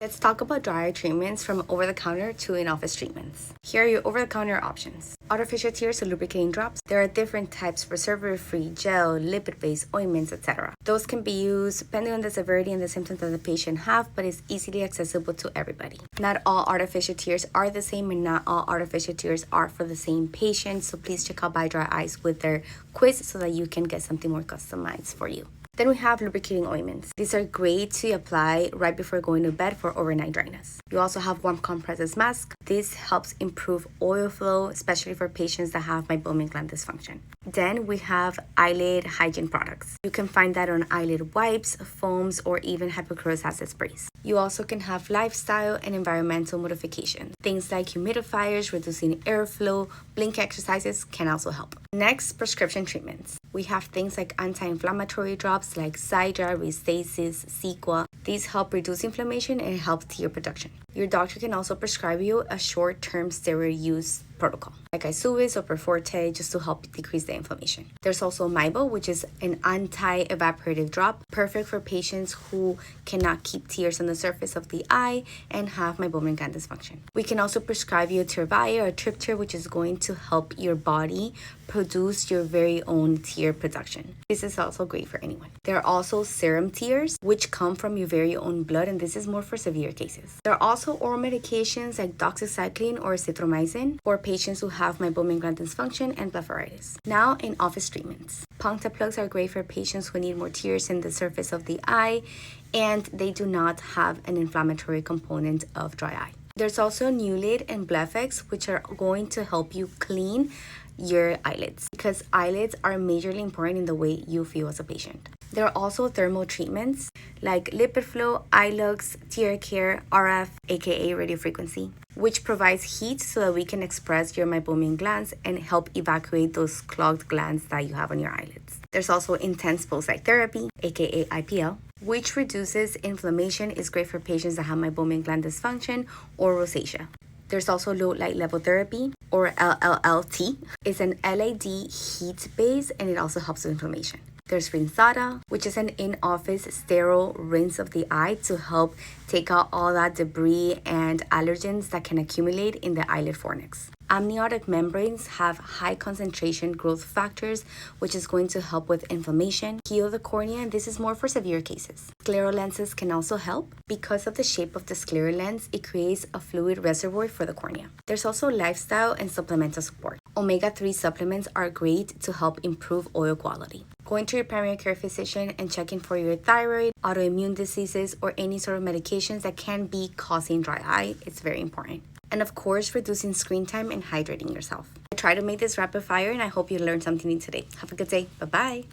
Let's talk about dry eye treatments from over-the-counter to in-office treatments. Here are your over-the-counter options. Artificial tears or lubricating drops. There are different types: preservative-free, gel, lipid-based, ointments, etc. Those can be used depending on the severity and the symptoms that the patient have, but it's easily accessible to everybody. Not all artificial tears are the same, and not all artificial tears are for the same patient, so please check out By Dry Eyes with their quiz so that you can get something more customized for you. Then we have lubricating ointments. These are great to apply right before going to bed for overnight dryness. You also have warm compresses mask. This helps improve oil flow, especially for patients that have meibomian gland dysfunction. Then we have eyelid hygiene products. You can find that on eyelid wipes, foams, or even hypochlorous acid sprays. You also can have lifestyle and environmental modifications. Things like humidifiers, reducing airflow, blink exercises can also help. Next, prescription treatments. We have things like anti-inflammatory drops like Cidra, Restasis, Cequa. These help reduce inflammation and help tear production. Your doctor can also prescribe you a short-term steroid use protocol, like Isuvis or Perforte, just to help decrease the inflammation. There's also Mibo, which is an anti-evaporative drop, perfect for patients who cannot keep tears on the surface of the eye and have meibomian gland dysfunction. We can also prescribe you Tyrvaya or Triptyr, which is going to help your body produce your very own tear production. This is also great for anyone. There are also serum tears, which come from your very own blood, and this is more for severe cases. There are also oral medications like doxycycline or azithromycin for patients who have meibomian gland dysfunction and blepharitis. Now, in office treatments. Puncta plugs are great for patients who need more tears in the surface of the eye, and they do not have an inflammatory component of dry eye. There's also Nulid and Blefex, which are going to help you clean your eyelids, because eyelids are majorly important in the way you feel as a patient. There are also thermal treatments like Lipid Flow, iLux, Tear Care, RF, aka radiofrequency, which provides heat so that we can express your meibomian glands and help evacuate those clogged glands that you have on your eyelids. There's also intense pulse light therapy, aka IPL, which reduces inflammation, is great for patients that have meibomian gland dysfunction or rosacea. There's also low light level therapy, or LLLT. It's an LAD heat base, and it also helps with inflammation. There's Rinsada, which is an in-office sterile rinse of the eye to help take out all that debris and allergens that can accumulate in the eyelid fornix. Amniotic membranes have high concentration growth factors, which is going to help with inflammation, heal the cornea, and this is more for severe cases. Scleral lenses can also help. Because of the shape of the scleral lens, it creates a fluid reservoir for the cornea. There's also lifestyle and supplemental support. Omega-3 supplements are great to help improve oil quality. Going to your primary care physician and checking for your thyroid, autoimmune diseases, or any sort of medications that can be causing dry eye, it's very important. And of course, reducing screen time and hydrating yourself. I try to make this rapid fire, and I hope you learned something new today. Have a good day. Bye-bye.